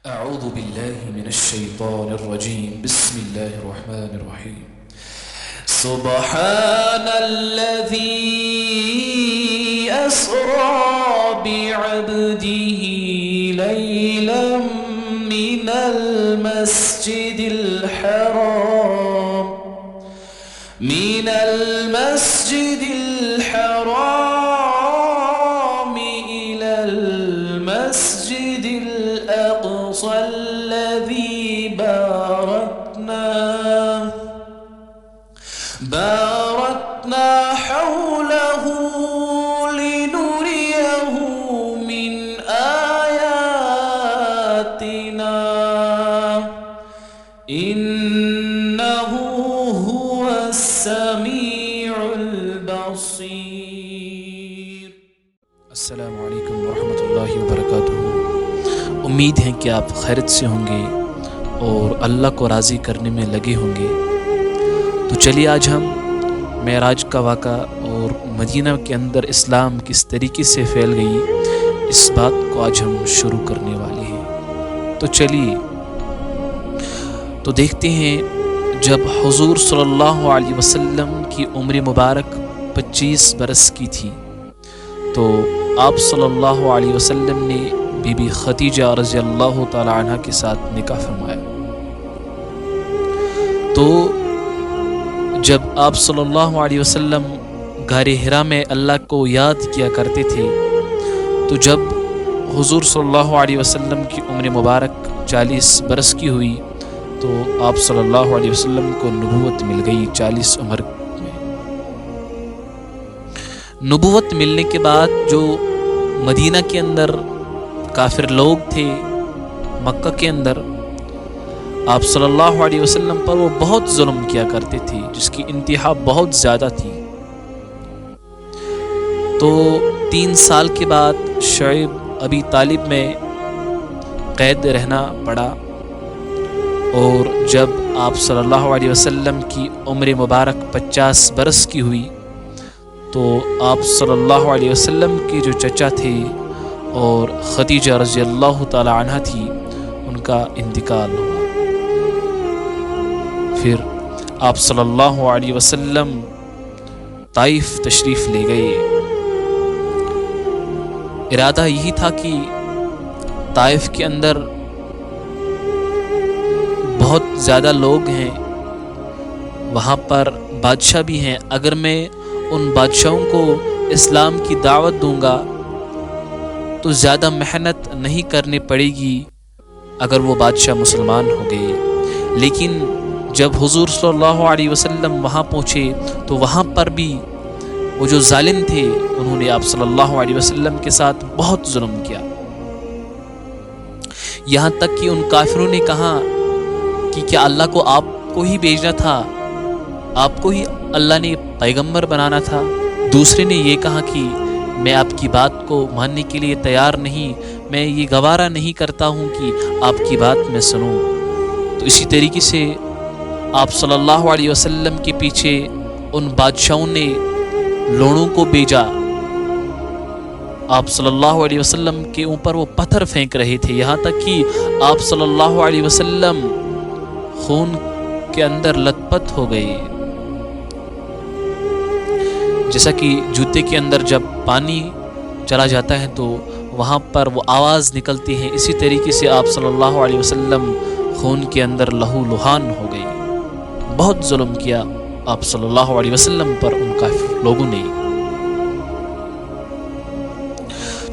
أعوذ بالله من الشيطان الرجيم بسم الله الرحمن الرحيم سبحان الذي أسرى بعبده ليلا من المسجد الحرام إلى المسجد الأقصى الذي باركنا حوله لنريه من آياتنا إنه هو السميع البصير۔ السلام علیکم ورحمۃ اللہ وبرکاتہ۔ امید ہے کہ آپ خیرت سے ہوں گے اور اللہ کو راضی کرنے میں لگے ہوں گے۔ تو چلیے آج ہم معراج کا واقعہ اور مدینہ کے اندر اسلام کس طریقے سے پھیل گئی اس بات کو آج ہم شروع کرنے والے ہیں۔ تو چلیے تو دیکھتے ہیں، جب حضور صلی اللہ علیہ وسلم کی عمر مبارک 25 برس کی تھی تو آپ صلی اللہ علیہ وسلم نے بی بی خدیجہ رضی اللہ تعالی عنہ کے ساتھ نکاح فرمایا۔ تو جب آپ صلی اللہ علیہ وسلم غار حرا میں اللہ کو یاد کیا کرتے تھے، تو جب حضور صلی اللہ علیہ وسلم کی عمر مبارک 40 برس کی ہوئی تو آپ صلی اللہ علیہ وسلم کو نبوت مل گئی 40 عمر میں۔ نبوت ملنے کے بعد جو مدینہ کے اندر کافر لوگ تھے، مکہ کے اندر آپ صلی اللہ علیہ وسلم پر وہ بہت ظلم کیا کرتے تھے، جس کی انتہا بہت زیادہ تھی۔ تو 3 سال کے بعد شعیب ابی طالب میں قید رہنا پڑا، اور جب آپ صلی اللہ علیہ وسلم کی عمر مبارک 50 برس کی ہوئی تو آپ صلی اللہ علیہ وسلم کے جو چچا تھے اور خدیجہ رضی اللہ تعالی عنہ تھی، ان کا انتقال ہوا۔ پھر آپ صلی اللہ علیہ وسلم طائف تشریف لے گئے۔ ارادہ یہی تھا کہ طائف کے اندر بہت زیادہ لوگ ہیں، وہاں پر بادشاہ بھی ہیں، اگر میں ان بادشاہوں کو اسلام کی دعوت دوں گا تو زیادہ محنت نہیں کرنی پڑے گی اگر وہ بادشاہ مسلمان ہو گئے۔ لیکن جب حضور صلی اللہ علیہ وسلم وہاں پہنچے تو وہاں پر بھی وہ جو ظالم تھے انہوں نے آپ صلی اللہ علیہ وسلم کے ساتھ بہت ظلم کیا، یہاں تک کہ ان کافروں نے کہا کہ کیا اللہ کو آپ کو ہی بھیجنا تھا، آپ کو ہی اللہ نے پیغمبر بنانا تھا۔ دوسرے نے یہ کہا کہ میں آپ کی بات کو ماننے کے لیے تیار نہیں، میں یہ گوارا نہیں کرتا ہوں کہ آپ کی بات میں سنوں۔ تو اسی طریقے سے آپ صلی اللہ علیہ وسلم کے پیچھے ان بادشاہوں نے لوڑوں کو بھیجا، آپ صلی اللہ علیہ وسلم کے اوپر وہ پتھر پھینک رہے تھے، یہاں تک کہ آپ صلی اللہ علیہ وسلم خون کے اندر لت پت ہو گئے۔ جیسا کہ جوتے کے اندر جب پانی چلا جاتا ہے تو وہاں پر وہ آواز نکلتی ہے، اسی طریقے سے آپ صلی اللہ علیہ وسلم خون کے اندر لہو لہان ہو گئی۔ بہت ظلم کیا آپ صلی اللہ علیہ وسلم پر ان کافر لوگوں نے۔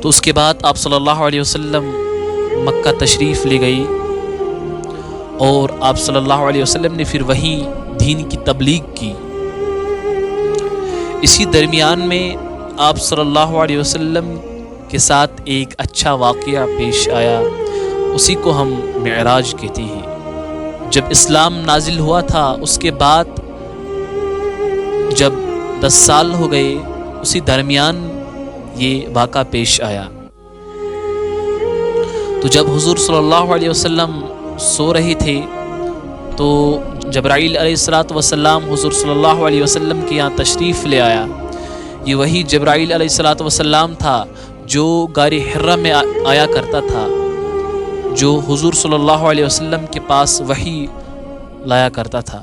تو اس کے بعد آپ صلی اللہ علیہ وسلم مکہ تشریف لے گئی، اور آپ صلی اللہ علیہ وسلم نے پھر وہیں دین کی تبلیغ کی۔ اسی درمیان میں آپ صلی اللہ علیہ وسلم کے ساتھ ایک اچھا واقعہ پیش آیا، اسی کو ہم معراج کہتے ہیں۔ جب اسلام نازل ہوا تھا اس کے بعد جب 10 سال ہو گئے، اسی درمیان یہ واقعہ پیش آیا۔ تو جب حضور صلی اللہ علیہ وسلم سو رہے تھے تو جبرائیل علیہ السلام حضور صلی اللہ علیہ وسلم کے یہاں تشریف لے آیا۔ یہ وہی جبرائیل علیہ السلام تھا جو غار حرا میں آیا کرتا تھا، جو حضور صلی اللہ علیہ وسلم کے پاس وحی لایا کرتا تھا۔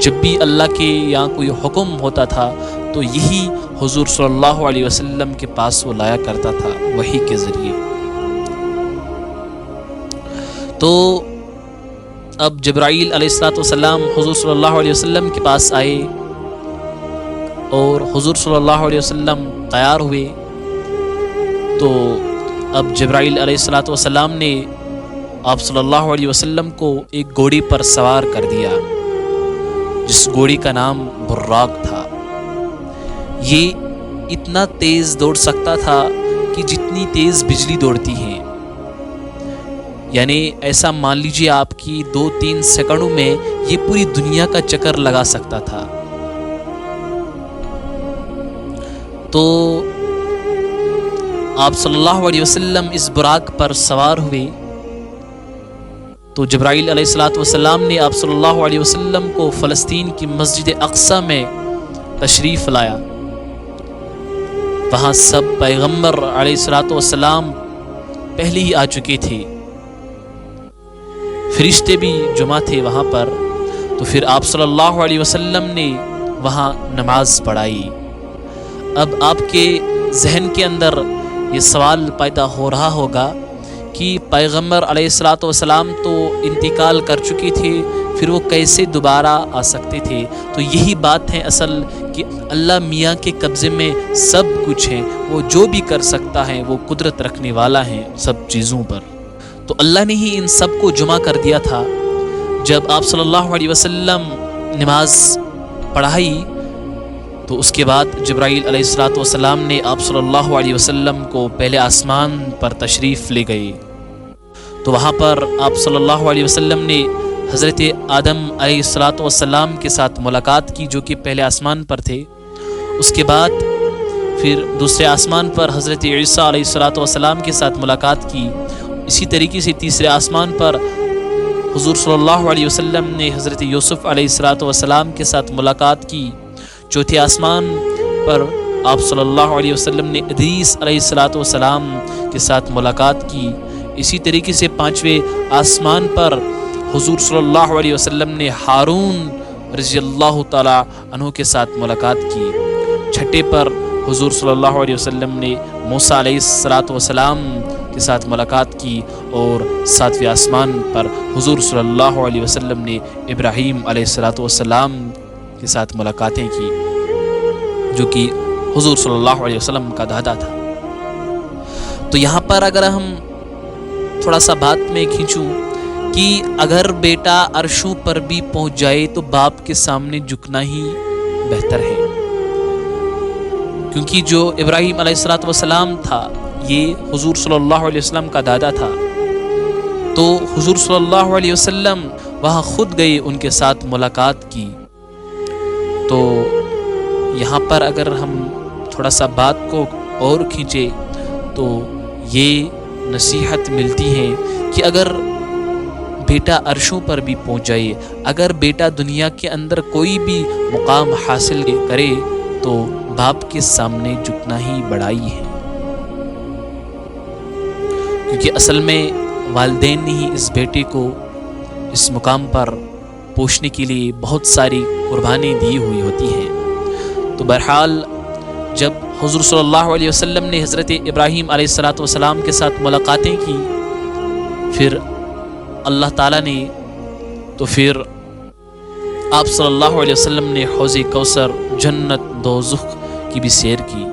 جب بھی اللہ کے یہاں کوئی حکم ہوتا تھا تو یہی حضور صلی اللہ علیہ وسلم کے پاس وہ لایا کرتا تھا وحی کے ذریعے۔ تو اب جبرائیل علیہ السلام حضور صلی اللہ علیہ وسلم کے پاس آئے اور حضور صلی اللہ علیہ وسلم تیار ہوئے۔ تو اب جبرائیل علیہ السلام نے آپ صلی اللہ علیہ وسلم کو ایک گھوڑی پر سوار کر دیا، جس گھوڑی کا نام براق تھا۔ یہ اتنا تیز دوڑ سکتا تھا کہ جتنی تیز بجلی دوڑتی ہے، یعنی ایسا مان لیجیے آپ کی 2-3 سیکنڈوں میں یہ پوری دنیا کا چکر لگا سکتا تھا۔ تو آپ صلی اللہ علیہ وسلم اس براق پر سوار ہوئے تو جبرائیل علیہ السلام نے آپ صلی اللہ علیہ وسلم کو فلسطین کی مسجد اقصی میں تشریف لایا۔ وہاں سب پیغمبر علیہ السلام پہلے ہی آ چکے تھے، فرشتے بھی جمع تھے وہاں پر۔ تو پھر آپ صلی اللہ علیہ وسلم نے وہاں نماز پڑھائی۔ اب آپ کے ذہن کے اندر یہ سوال پیدا ہو رہا ہوگا کہ پیغمبر علیہ السلام تو انتقال کر چکے تھے، پھر وہ کیسے دوبارہ آ سکتے تھے؟ تو یہی بات ہے اصل کہ اللہ میاں کے قبضے میں سب کچھ ہے، وہ جو بھی کر سکتا ہے، وہ قدرت رکھنے والا ہے سب چیزوں پر۔ تو اللہ نے ہی ان سب کو جمع کر دیا تھا۔ جب آپ صلی اللہ علیہ وسلم نماز پڑھائی تو اس کے بعد جبرائیل علیہ السلام نے آپ صلی اللہ علیہ وسلم کو پہلے آسمان پر تشریف لے گئے۔ تو وہاں پر آپ صلی اللہ علیہ وسلم نے حضرت آدم علیہ السلام کے ساتھ ملاقات کی، جو کہ پہلے آسمان پر تھے۔ اس کے بعد پھر دوسرے آسمان پر حضرت عیسیٰ علیہ السلام کے ساتھ ملاقات کی۔ اسی طریقے سے تیسرے آسمان پر حضور صلی اللہ علیہ وسلم نے حضرت یوسف علیہ السلام کے ساتھ ملاقات کی۔ چوتھے آسمان پر آپ صلی اللہ علیہ وسلم نے ادریس علیہ السلام کے ساتھ ملاقات کی۔ اسی طریقے سے پانچویں آسمان پر حضور صلی اللہ علیہ وسلم نے ہارون رضی اللہ تعالی عنہ کے ساتھ ملاقات کی۔ چھٹے پر حضور صلی اللہ علیہ وسلم نے موسیٰ علیہ السلام کے ساتھ ملاقات کی، اور ساتویں آسمان پر حضور صلی اللہ علیہ وسلم نے ابراہیم علیہ السلام کے ساتھ ملاقاتیں کی، جو کہ حضور صلی اللہ علیہ وسلم کا دادا تھا۔ تو یہاں پر اگر ہم تھوڑا سا بات میں کھینچوں کہ اگر بیٹا عرشوں پر بھی پہنچ جائے تو باپ کے سامنے جھکنا ہی بہتر ہے، کیونکہ جو ابراہیم علیہ السلام تھا یہ حضور صلی اللہ علیہ وسلم کا دادا تھا۔ تو حضور صلی اللہ علیہ وسلم وہاں خود گئے، ان کے ساتھ ملاقات کی۔ تو یہاں پر اگر ہم تھوڑا سا بات کو اور کھینچے تو یہ نصیحت ملتی ہے کہ اگر بیٹا عرشوں پر بھی پہنچ جائے، اگر بیٹا دنیا کے اندر کوئی بھی مقام حاصل کرے تو باپ کے سامنے جھکنا ہی بڑائی ہے، کیونکہ اصل میں والدین نے ہی اس بیٹے کو اس مقام پر پہنچنے کے لیے بہت ساری قربانی دی ہوئی ہوتی ہیں۔ تو بہرحال جب حضور صلی اللہ علیہ وسلم نے حضرت ابراہیم علیہ السلام کے ساتھ ملاقاتیں کی، پھر اللہ تعالیٰ نے تو پھر آپ صلی اللہ علیہ وسلم نے حوض کوثر، جنت، دوزخ کی بھی سیر کی۔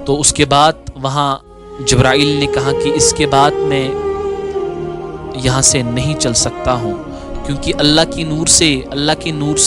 تو اس کے بعد وہاں جبرائیل نے کہا کہ اس کے بعد میں یہاں سے نہیں چل سکتا ہوں، کیونکہ اللہ کے نور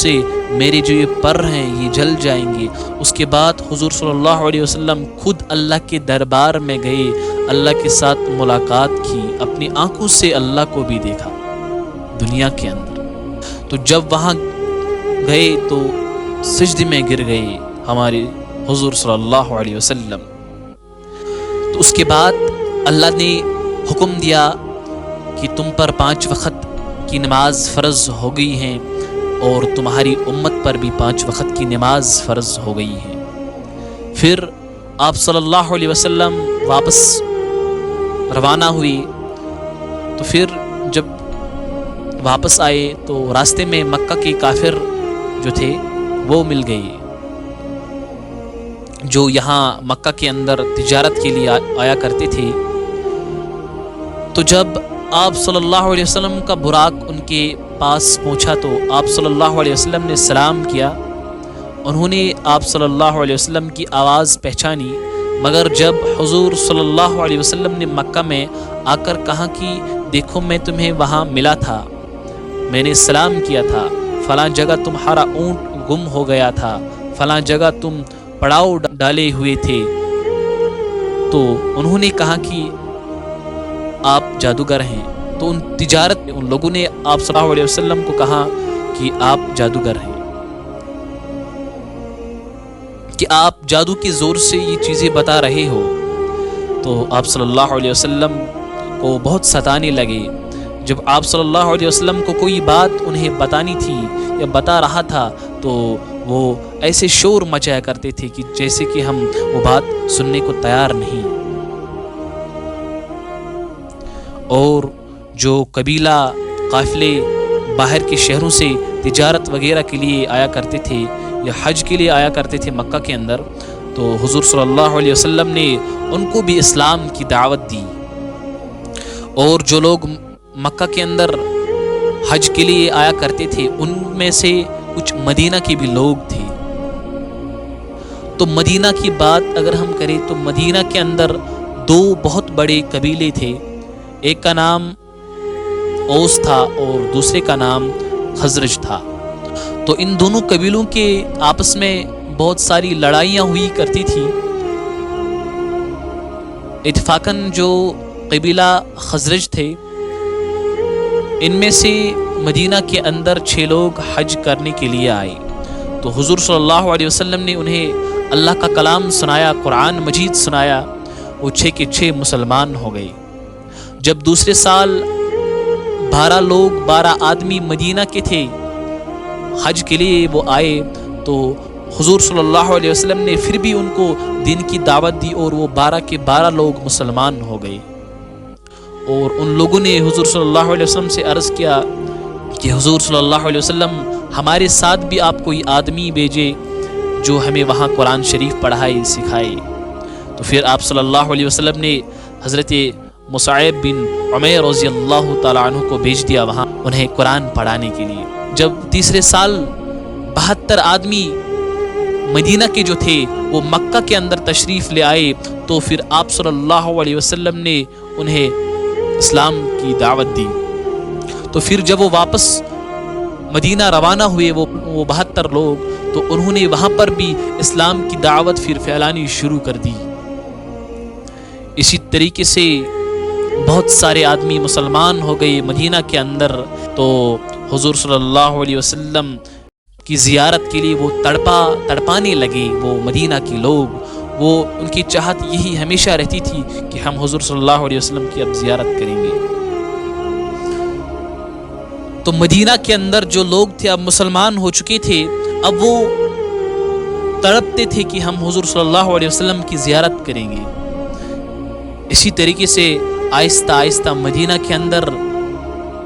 سے میرے جو یہ پر ہیں یہ جل جائیں گے۔ اس کے بعد حضور صلی اللہ علیہ وسلم خود اللہ کے دربار میں گئے، اللہ کے ساتھ ملاقات کی، اپنی آنکھوں سے اللہ کو بھی دیکھا دنیا کے اندر۔ تو جب وہاں گئے تو سجدے میں گر گئے ہمارے حضور صلی اللہ علیہ وسلم۔ تو اس کے بعد اللہ نے حکم دیا کہ تم پر 5 وقت کی نماز فرض ہو گئی ہیں، اور تمہاری امت پر بھی 5 وقت کی نماز فرض ہو گئی ہے۔ پھر آپ صلی اللہ علیہ وسلم واپس روانہ ہوئی تو پھر جب واپس آئے تو راستے میں مکہ کے کافر جو تھے وہ مل گئے، جو یہاں مکہ کے اندر تجارت کے لیے آیا کرتے تھے۔ تو جب آپ صلی اللہ علیہ وسلم کا براق ان کے پاس پہنچا تو آپ صلی اللہ علیہ وسلم نے سلام کیا۔ انہوں نے آپ صلی اللہ علیہ وسلم کی آواز پہچانی، مگر جب حضور صلی اللہ علیہ وسلم نے مکہ میں آ کر کہا کہ دیکھو میں تمہیں وہاں ملا تھا، میں نے سلام کیا تھا، فلاں جگہ تمہارا اونٹ گم ہو گیا تھا، فلاں جگہ تم پڑاؤ ڈالے ہوئے تھے، تو انہوں نے کہا کہ آپ جادوگر ہیں۔ تو ان لوگوں نے آپ صلی اللہ علیہ وسلم کو کہا کہ آپ جادوگر ہیں، کہ آپ جادو کے زور سے یہ چیزیں بتا رہے ہو۔ تو آپ صلی اللہ علیہ وسلم کو بہت ستانے لگے۔ جب آپ صلی اللہ علیہ وسلم کو کوئی بات انہیں بتانی تھی یا بتا رہا تھا تو وہ ایسے شور مچایا کرتے تھے کہ جیسے کہ ہم وہ بات سننے کو تیار نہیں۔ اور جو قبیلہ قافلے باہر کے شہروں سے تجارت وغیرہ کے لیے آیا کرتے تھے یا حج کے لیے آیا کرتے تھے مکہ کے اندر، تو حضور صلی اللہ علیہ وسلم نے ان کو بھی اسلام کی دعوت دی۔ اور جو لوگ مکہ کے اندر حج کے لیے آیا کرتے تھے ان میں سے کچھ مدینہ کے بھی لوگ تھے۔ تو مدینہ کی بات اگر ہم کریں تو مدینہ کے اندر دو بہت بڑے قبیلے تھے، ایک کا نام اوس تھا اور دوسرے کا نام خزرج تھا۔ تو ان دونوں قبیلوں کے آپس میں بہت ساری لڑائیاں ہوئی کرتی تھی۔ اتفاقاً جو قبیلہ خزرج تھے ان میں سے مدینہ کے اندر 6 لوگ حج کرنے کے لیے آئے، تو حضور صلی اللہ علیہ وسلم نے انہیں اللہ کا کلام سنایا، قرآن مجید سنایا، وہ 6 کے 6 مسلمان ہو گئے۔ جب دوسرے سال 12 آدمی مدینہ کے تھے، حج کے لیے وہ آئے، تو حضور صلی اللہ علیہ وسلم نے پھر بھی ان کو دین کی دعوت دی اور وہ 12 کے 12 لوگ مسلمان ہو گئے۔ اور ان لوگوں نے حضور صلی اللہ علیہ وسلم سے عرض کیا کہ حضور صلی اللہ علیہ وسلم ہمارے ساتھ بھی آپ کوئی آدمی بھیجے جو ہمیں وہاں قرآن شریف پڑھائے سکھائے۔ تو پھر آپ صلی اللہ علیہ وسلم نے حضرت مصعب بن عمیر رضی اللہ تعالیٰ عنہ کو بھیج دیا وہاں انہیں قرآن پڑھانے کے لیے۔ جب تیسرے سال 72 آدمی مدینہ کے جو تھے وہ مکہ کے اندر تشریف لے آئے، تو پھر آپ صلی اللہ علیہ وسلم نے انہیں اسلام کی دعوت دی۔ تو پھر جب وہ واپس مدینہ روانہ ہوئے وہ 72 لوگ، تو انہوں نے وہاں پر بھی اسلام کی دعوت پھر پھیلانی شروع کر دی۔ اسی طریقے سے بہت سارے آدمی مسلمان ہو گئے مدینہ کے اندر۔ تو حضور صلی اللہ علیہ وسلم کی زیارت کے لیے وہ تڑپانے لگے، وہ مدینہ کے لوگ، وہ ان کی چاہت یہی ہمیشہ رہتی تھی کہ ہم حضور صلی اللہ علیہ وسلم کی اب زیارت کریں گے۔ تو مدینہ کے اندر جو لوگ تھے اب مسلمان ہو چکے تھے، اب وہ تڑپتے تھے کہ ہم حضور صلی اللہ علیہ وسلم کی زیارت کریں گے۔ اسی طریقے سے آہستہ آہستہ مدینہ کے اندر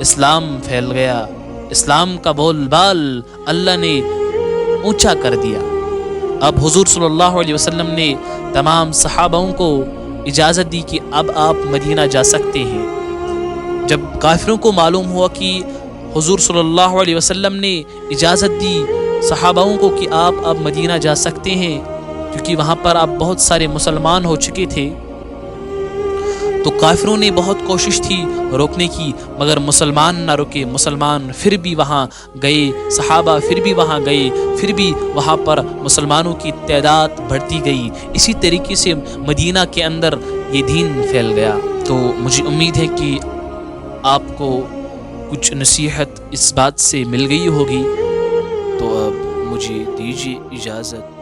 اسلام پھیل گیا، اسلام کا بول بال اللہ نے اونچا کر دیا۔ اب حضور صلی اللہ علیہ وسلم نے تمام صحاباؤں کو اجازت دی کہ اب آپ مدینہ جا سکتے ہیں۔ جب کافروں کو معلوم ہوا کہ حضور صلی اللہ علیہ وسلم نے اجازت دی صحاباؤں کو کہ آپ اب مدینہ جا سکتے ہیں، کیونکہ وہاں پر اب بہت سارے مسلمان ہو چکے تھے، تو کافروں نے بہت کوشش تھی روکنے کی، مگر مسلمان نہ رکے۔ مسلمان پھر بھی وہاں گئے، صحابہ پھر بھی وہاں گئے، پھر بھی وہاں پر مسلمانوں کی تعداد بڑھتی گئی۔ اسی طریقے سے مدینہ کے اندر یہ دین پھیل گیا۔ تو مجھے امید ہے کہ آپ کو کچھ نصیحت اس بات سے مل گئی ہوگی۔ تو اب مجھے دیجیے اجازت۔